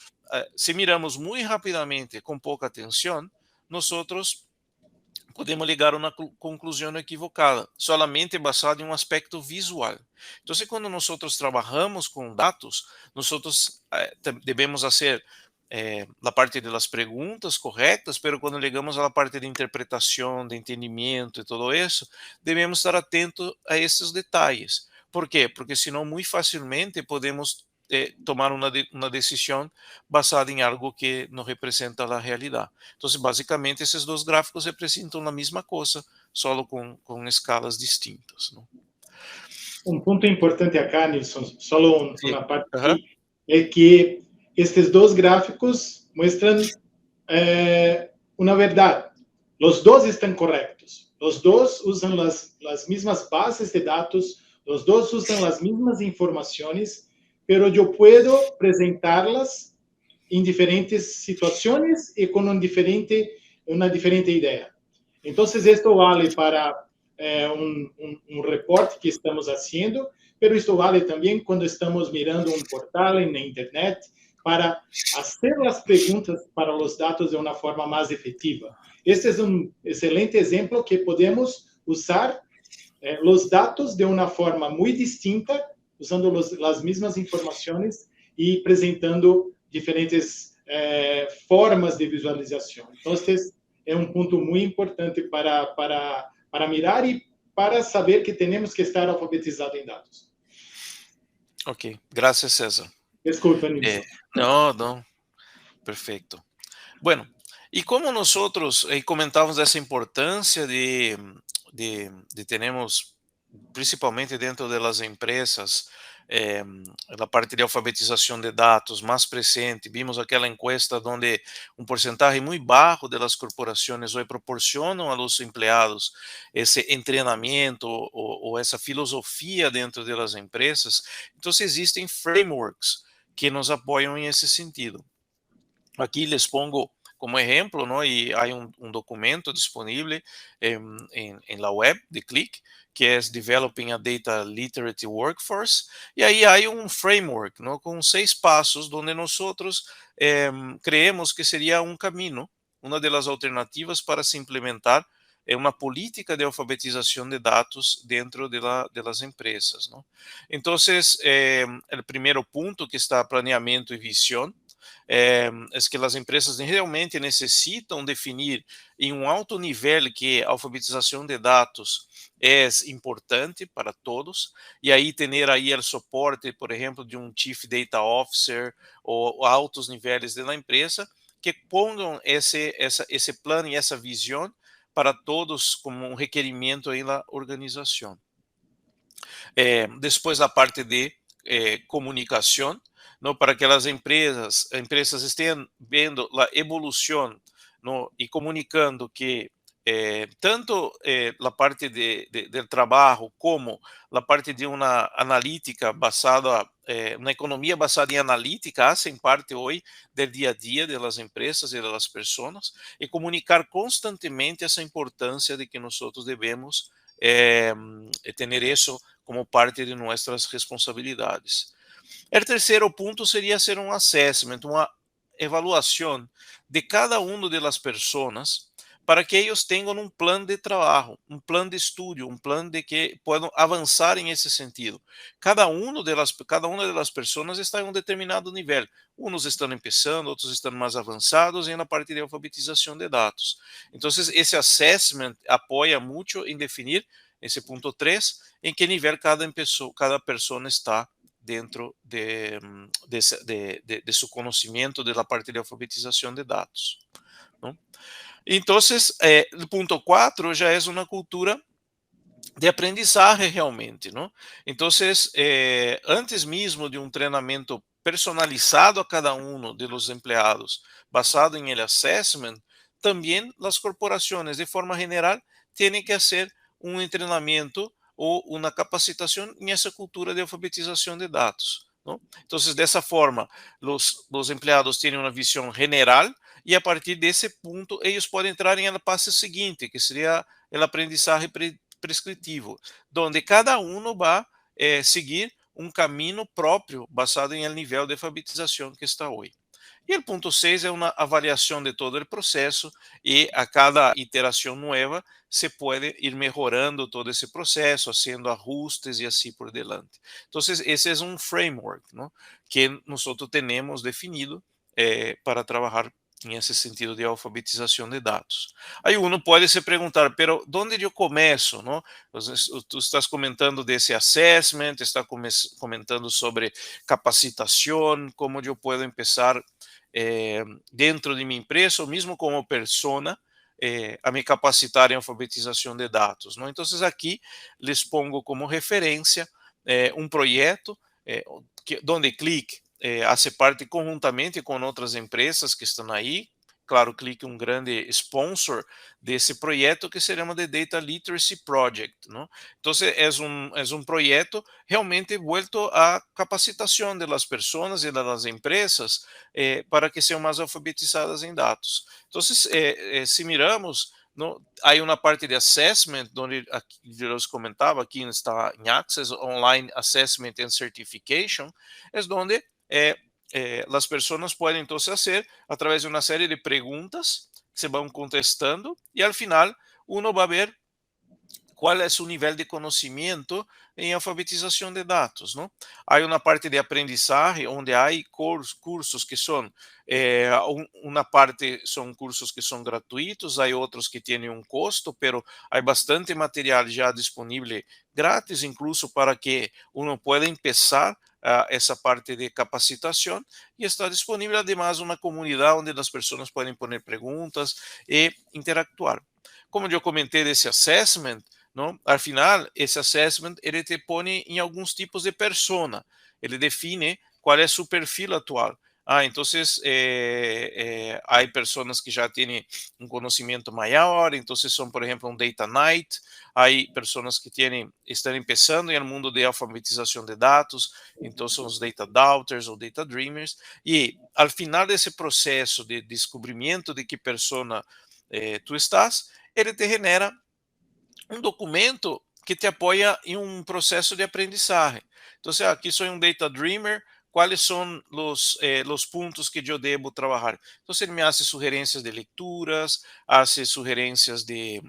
si miramos muy rápidamente, con poca atención, nosotros podemos ligar uma conclusão equivocada, solamente basada em um aspecto visual. Então, quando nós trabalhamos com dados, nós devemos fazer a parte das perguntas corretas, mas quando ligamos à parte de interpretação, de entendimento e tudo isso, devemos estar atentos a esses detalhes. Por quê? Porque senão, muito facilmente, podemos tomar uma decisão basada em algo que não representa a realidade. Então, basicamente, esses 2 gráficos representam a mesma coisa, só com escalas distintas, não? Ponto importante acá, Nilson, só uma parte aqui, é que estes 2 gráficos mostram uma verdade. Os 2 estão corretos. Os 2 usam as mesmas bases de dados, os 2 usam as mesmas informações, pero yo puedo presentarlas en diferentes situaciones y con una diferente idea. Entonces, esto vale para un reporte que estamos haciendo, pero esto vale también cuando estamos mirando un portal en la internet para hacer las preguntas para los datos de una forma más efectiva. Este es un excelente ejemplo que podemos usar los datos de una forma muy distinta, usando as mesmas informações e apresentando diferentes formas de visualização. Então, este é um ponto muito importante para mirar e para saber que temos que estar alfabetizados em dados. Ok, graças, César. Desculpa, Nilson. Não, perfeito. Bueno, e como nós comentávamos essa importância de termos, principalmente dentro das empresas, a parte de alfabetização de dados mais presente. Vimos aquela encuesta onde porcentaje muito baixo das corporações hoje proporcionam a los empregados esse treinamento ou essa filosofia dentro das empresas. Então, existem frameworks que nos apoiam nesse sentido. Aqui les pongo como exemplo, ¿no? E há um documento disponível em la web de Click, que é Developing a Data Literate Workforce, e aí há um framework, ¿no? Com 6 passos, onde nós creemos que seria um caminho, uma das alternativas para se implementar uma política de alfabetização de dados dentro das empresas, ¿no? Então, o primeiro ponto que está planeamento e visão. é que as empresas realmente necessitam definir em um alto nível que a alfabetização de dados é importante para todos, e aí ter aí o suporte, por exemplo, de um Chief Data Officer ou altos níveis da empresa, que ponham esse plano e essa visão para todos como um requerimento aí na organização. Depois a parte de comunicação, não, para que as empresas estejam vendo a evolução, não, e comunicando que tanto a parte do trabalho como a parte de uma analítica basada, uma economia basada em analítica, fazem parte hoje do dia a dia das empresas e das pessoas, e comunicar constantemente essa importância de que nós devemos ter isso como parte de nossas responsabilidades. O terceiro ponto seria ser um assessment, uma avaliação de cada uma das pessoas para que eles tenham um plano de trabalho, um plano de estudo, um plano de que possam avançar em esse sentido. Cada uma das pessoas está em um determinado nível. Uns estão começando, outros estão mais avançados na parte de alfabetização de dados. Então, esse assessment apoia muito em definir esse ponto 3, em que nível cada pessoa está dentro de seu conhecimento da parte de alfabetização de dados. Não? Então, o ponto 4 já é uma cultura de aprendizagem realmente, não? Então, antes mesmo de um treinamento personalizado a cada um dos empregados, basado em el assessment, também as corporações, de forma geral, têm que fazer um treinamento ou uma capacitação nessa cultura de alfabetização de dados. Não? Então, dessa forma, os empregados têm uma visão general e a partir desse ponto eles podem entrar em passo seguinte, que seria o aprendizagem prescritivo, onde cada um vai seguir um caminho próprio basado em el nível de alfabetização que está hoje. E o ponto 6 é uma avaliação de todo o processo e a cada iteração nova se pode ir melhorando todo esse processo, fazendo ajustes e assim por delante. Então, esse é um framework, ¿no?, que nós temos definido para trabalhar em esse sentido de alfabetização de dados. Aí uno pode se perguntar, pero onde eu começo, não? Tu estás comentando desse assessment, está comentando sobre capacitação, como eu posso começar dentro de minha empresa, ou mesmo como persona, a me capacitar em alfabetização de dados, não? Então, aqui les pongo como referência um projeto onde Click hace parte conjuntamente com outras empresas que estão aí. Claro, Click é um grande sponsor desse projeto que se chama The Data Literacy Project, não? Então, é um projeto realmente volto à capacitação das pessoas e das empresas para que sejam mais alfabetizadas em dados. Então, se miramos, não, há uma parte de assessment, onde eu comentava, aqui está em Access Online Assessment and Certification, é onde as pessoas podem então fazer através de uma série de perguntas que se vão contestando e ao final uno vai ver qual é o nível de conhecimento em alfabetização de dados, não? Há uma parte de aprendizagem onde há cursos que são uma parte são cursos que são gratuitos, há outros que têm um custo, pero há bastante material já disponível grátis, incluso para que uno pueda começar essa parte de capacitação, e está disponível además uma comunidade onde as pessoas podem poner perguntas e interactuar. Como eu comentei desse assessment, não? Al final, esse assessment ele te põe em alguns tipos de persona. Ele define qual é seu perfil atual. Então, há pessoas que já têm um conhecimento maior, então são, por exemplo, um Data Knight. Há pessoas que estão começando no mundo de alfabetização de dados, então são os Data Doubters ou Data Dreamers. E, ao final desse processo de descobrimento de que persona tu estás, ele te genera um documento que te apoia em um processo de aprendizagem. Então, aqui sou um Data Dreamer, quais são os pontos que eu devo trabalhar. Então, ele me hace sugerências de leituras, hace sugerências de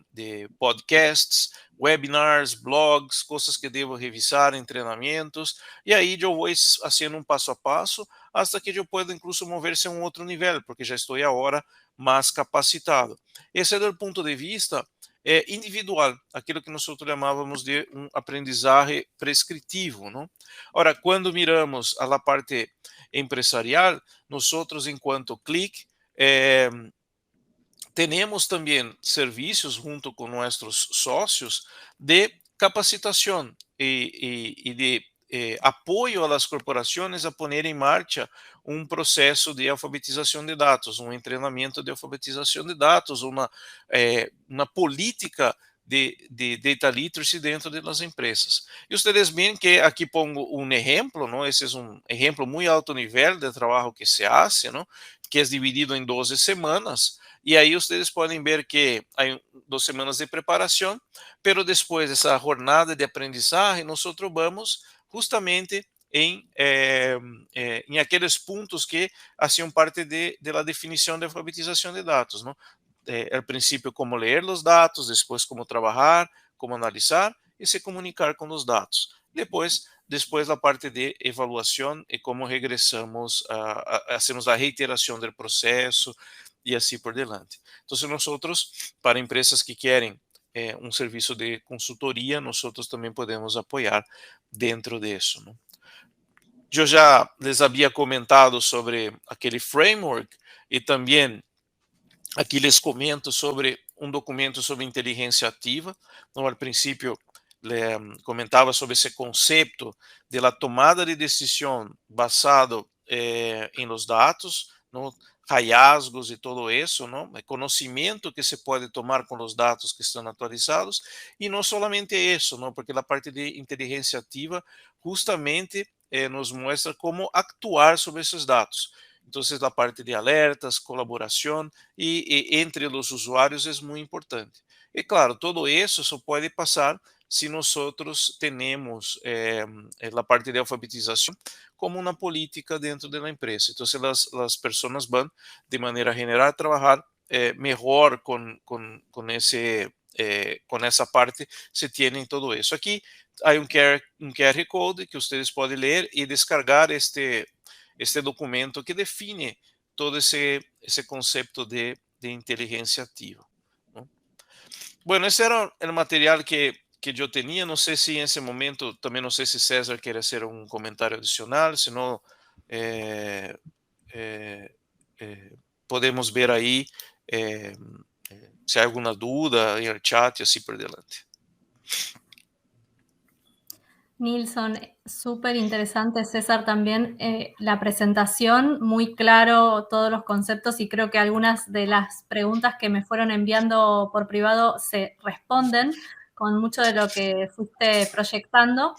podcasts, webinars, blogs, coisas que devo revisar em treinamentos, e aí eu vou fazendo um passo a passo, hasta que eu pueda incluso mover-se a um outro nível, porque já estou agora mais capacitado. Esse é do ponto de vista individual, aquilo que nós chamávamos de aprendizagem prescritivo, não? Ora, quando miramos a la parte empresarial, nós, enquanto Click, temos também serviços junto com nossos sócios de capacitação e de apoio às corporações a poner em marcha um processo de alfabetização de dados, um treinamento de alfabetização de dados, uma política de data literacy dentro das empresas. E vocês veem que aqui pongo um exemplo, não? Esse é um exemplo muito alto nível de trabalho que se hace, não? Que é dividido em 12 semanas. E aí vocês podem ver que há 2 semanas de preparação, pero depois dessa jornada de aprendizagem, nós vamos justamente em aqueles pontos que faziam parte da definição de alfabetização de dados, não? Al princípio, como ler os dados, depois como trabalhar, como analisar e se comunicar com os dados. Depois a parte de avaliação e como regressamos, hacemos a reiteração do processo e assim por diante. Então, nós, para empresas que querem um serviço de consultoria, nós também podemos apoiar dentro disso, não? Eu já les havia comentado sobre aquele framework e também aqui les comento sobre um documento sobre inteligência ativa. Então, ao princípio, comentava sobre esse conceito de la tomada de decisão basado em los dados, não? Hallazgos e todo isso, não? O conhecimento que se pode tomar com os dados que estão atualizados, e não somente isso, não? Porque a parte de inteligência ativa justamente nos mostra como actuar sobre esses dados. Então, a parte de alertas, colaboração e entre os usuários é muito importante. E claro, todo isso só pode passar se nós temos a parte de alfabetização como uma política dentro da empresa. Então, as pessoas vão, de maneira geral, trabalhar melhor com essa parte, se tem todo isso. Aqui há um QR Code que vocês podem ler e descargar este documento que define todo esse conceito de inteligência ativa, não? Bueno, esse era o material que eu tinha. Não sei se em esse momento, também não sei se César quer fazer um comentário adicional, senão podemos ver aí se há alguma dúvida em chat e assim por diante. Nilson, súper interesante, César, también la presentación, muy claro todos los conceptos y creo que algunas de las preguntas que me fueron enviando por privado se responden con mucho de lo que fuiste proyectando.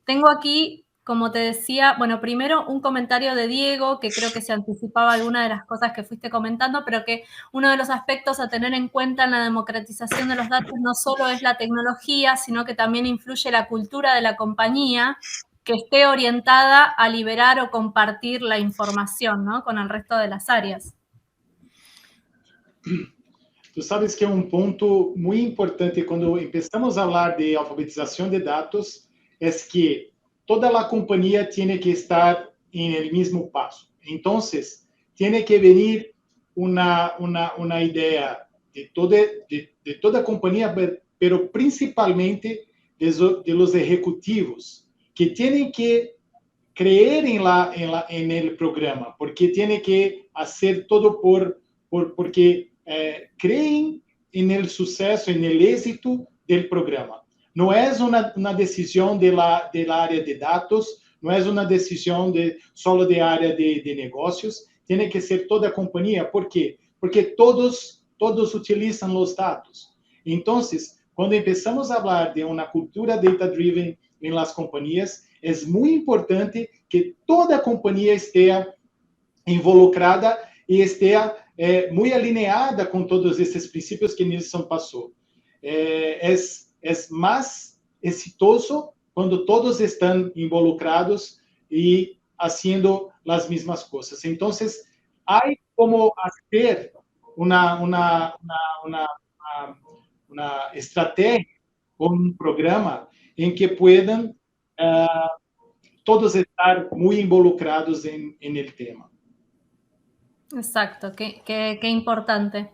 Tengo aquí, como te decía, bueno, primero un comentario de Diego, que creo que se anticipaba alguna de las cosas que fuiste comentando, pero que uno de los aspectos a tener en cuenta en la democratización de los datos no solo es la tecnología, sino que también influye la cultura de la compañía que esté orientada a liberar o compartir la información, ¿no? Con el resto de las áreas. Tu sabes que um ponto muito importante quando começamos a falar de alfabetização de dados é que toda a companhia tem que estar em el mesmo passo. Então, tem que vir uma ideia de toda a companhia, pero principalmente de los ejecutivos, que têm que creer en el programa, porque tiene que hacer todo porque creen en el suceso, en el éxito del programa. No es una decisión de la área de datos, no es una decisión solo de área de negocios, tiene que ser toda compañía. ¿Por qué? Porque todos utilizan los datos. Entonces, cuando empezamos a hablar de una cultura data-driven en las compañías, es muy importante que toda compañía esté involucrada e esté muito alinhada com todos esses princípios que Nilson passou. É mais exitoso quando todos estão involucrados e haciendo las mismas cosas. Entonces, hay como hacer una estrategia con un programa en que puedan todos estar muy involucrados en el tema. Exacto, qué importante.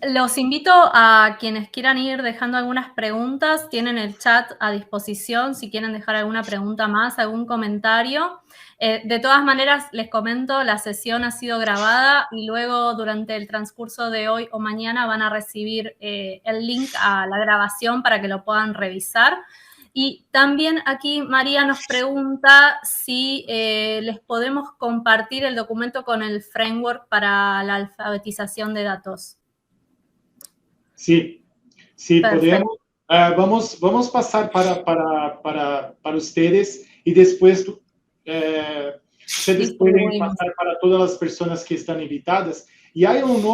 Los invito a quienes quieran ir dejando algunas preguntas, tienen el chat a disposición si quieren dejar alguna pregunta más, algún comentario. De todas maneras, les comento, la sesión ha sido grabada y luego durante el transcurso de hoy o mañana van a recibir el link a la grabación para que lo puedan revisar. Y también aquí María nos pregunta si les podemos compartir el documento con el framework para la alfabetización de datos. Sí, podemos. Vamos pasar para ustedes y después ustedes pueden pasar para todas las personas que están invitadas. Y hay un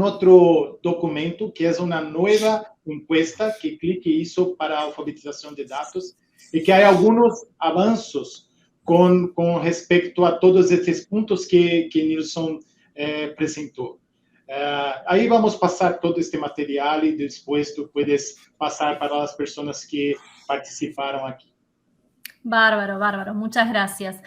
otro documento que es una nueva encuesta que Click hizo para alfabetización de datos y que hay algunos avances con respecto a todos estos puntos que Nilson presentó. Aí vamos passar todo este material e depois tu puedes passar para as pessoas que participaram aqui. Bárbaro, bárbaro. Muchas gracias.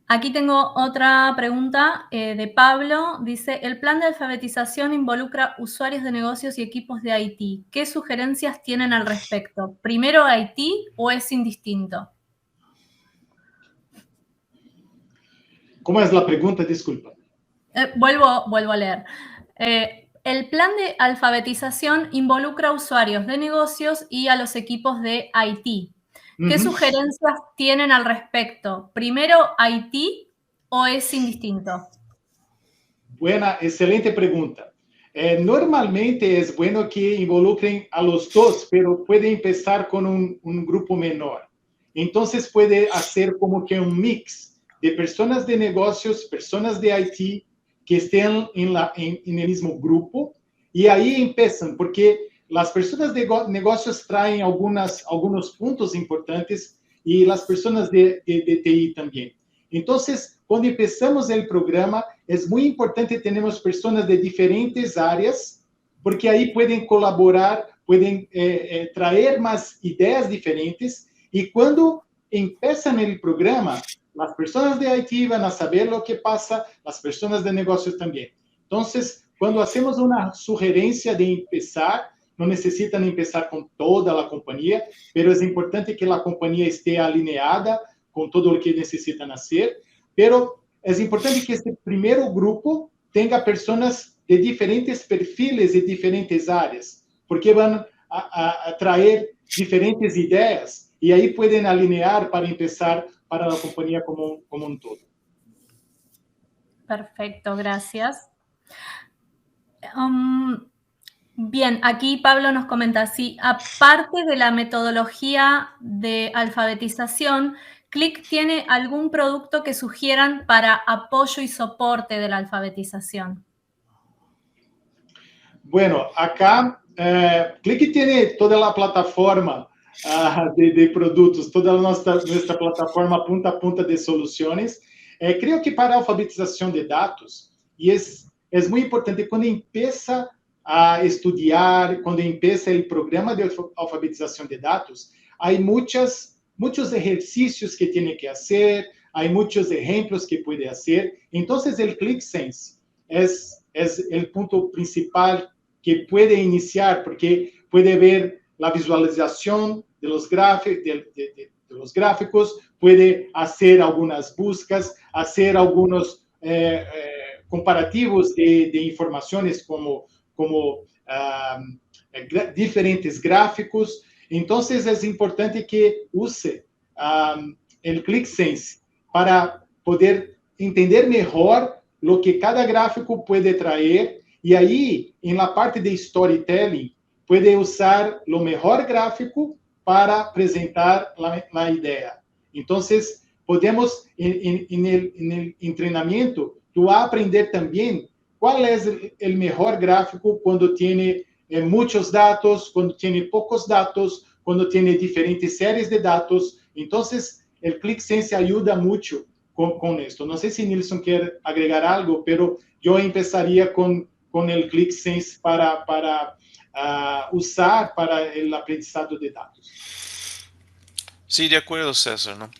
Aquí tengo otra pregunta de Pablo. Dice, el plan de alfabetización involucra usuarios de negocios y equipos de IT. ¿Qué sugerencias tienen al respecto? ¿Primero IT o es indistinto? ¿Cómo es la pregunta? Disculpa. Vuelvo a leer. El plan de alfabetización involucra a usuarios de negocios y a los equipos de IT. ¿Qué sugerencias tienen al respecto? ¿Primero IT o es indistinto? Buena, excelente pregunta. Normalmente es bueno que involucren a los dos, pero puede empezar con un grupo menor. Entonces puede hacer como que un mix de personas de negocios, personas de IT, que estén en el mismo grupo, y ahí empiezan, porque las personas de negocios traen algunos puntos importantes y las personas de TI también. Entonces, cuando empezamos el programa, es muy importante tenemos personas de diferentes áreas, porque ahí pueden colaborar, pueden traer más ideas diferentes, y cuando empiezan el programa, las personas de IT van a saber lo que pasa, las personas de negocios también. Entonces, cuando hacemos una sugerencia de empezar, no necesitan empezar con toda la compañía, pero es importante que la compañía esté alineada con todo lo que necesitan hacer, pero es importante que este primer grupo tenga personas de diferentes perfiles y diferentes áreas, porque van a traer diferentes ideas y ahí pueden alinear para empezar para la compañía como un todo. Perfecto, gracias. Bien, aquí Pablo nos comenta, si aparte de la metodología de alfabetización, Click tiene algún producto que sugieran para apoyo y soporte de la alfabetización. Bueno, acá Click tiene toda la plataforma de productos, toda nuestra plataforma punta a punta de soluciones. Creo que para alfabetización de datos, y es muy importante cuando empieza a estudiar, cuando empieza el programa de alfabetización de datos, hay muchos ejercicios que tiene que hacer, hay muchos ejemplos que puede hacer. Entonces, el ClickSense es el punto principal que puede iniciar, porque puede ver la visualización de los gráficos, puede hacer algunas búsquedas, hacer algunos comparativos de informaciones como diferentes gráficos. Entonces, es importante que use el ClickSense para poder entender mejor lo que cada gráfico puede traer, y ahí, en la parte de storytelling, puede usar lo mejor gráfico para presentar la idea. Entonces, podemos, en el entrenamiento, tú vas a aprender también cuál es el mejor gráfico cuando tiene muchos datos, cuando tiene pocos datos, cuando tiene diferentes series de datos. Entonces, el ClickSense ayuda mucho con esto. No sé si Nilson quiere agregar algo, pero yo empezaría con el ClickSense para usar para el aprendizado de datos. Sí, de acuerdo, César, ¿no?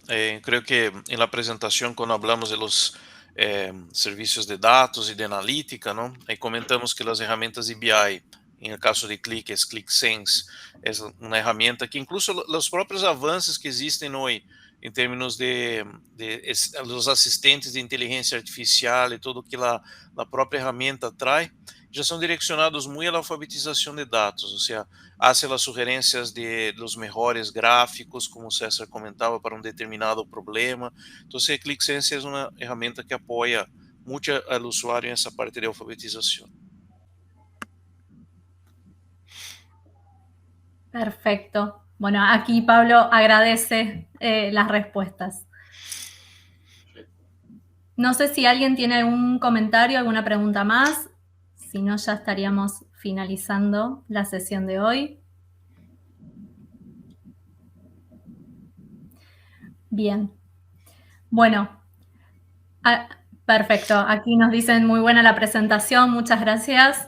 Creo que en la presentación, cuando hablamos de los servicios de datos y de analítica, ¿no? Ahí comentamos que las herramientas de BI, en el caso de Click, es ClickSense, es una herramienta que incluso los propios avances que existen hoy en términos de los asistentes de inteligencia artificial y todo que la propia herramienta trae, ya son direccionados muy a la alfabetización de datos, o sea, hace las sugerencias de los mejores gráficos, como César comentaba, para un determinado problema. Entonces, ClickSense es una herramienta que apoya mucho al usuario en esa parte de alfabetización. Perfecto. Bueno, aquí Pablo agradece las respuestas. No sé si alguien tiene algún comentario, alguna pregunta más. Si no, ya estaríamos finalizando la sesión de hoy. Bien. Bueno, perfecto. Aquí nos dicen muy buena la presentación, muchas gracias.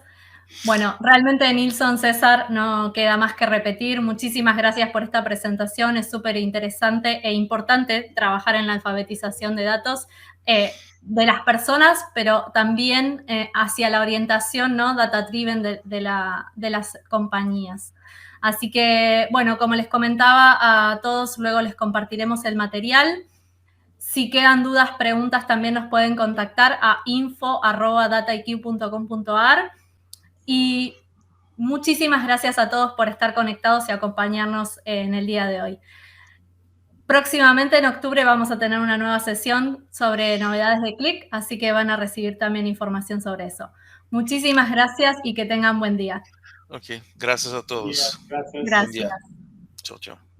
Bueno, realmente Nilson, César, no queda más que repetir. Muchísimas gracias por esta presentación. Es súper interesante e importante trabajar en la alfabetización de datos de las personas, pero también hacia la orientación, ¿no? Data-driven de las compañías. Así que, bueno, como les comentaba a todos, luego les compartiremos el material. Si quedan dudas, preguntas, también nos pueden contactar a info@dataiq.com.ar. Y muchísimas gracias a todos por estar conectados y acompañarnos en el día de hoy. Próximamente en octubre vamos a tener una nueva sesión sobre novedades de Click, así que van a recibir también información sobre eso. Muchísimas gracias y que tengan buen día. Ok, gracias a todos. Gracias. Buen día. Gracias. Chao, chao.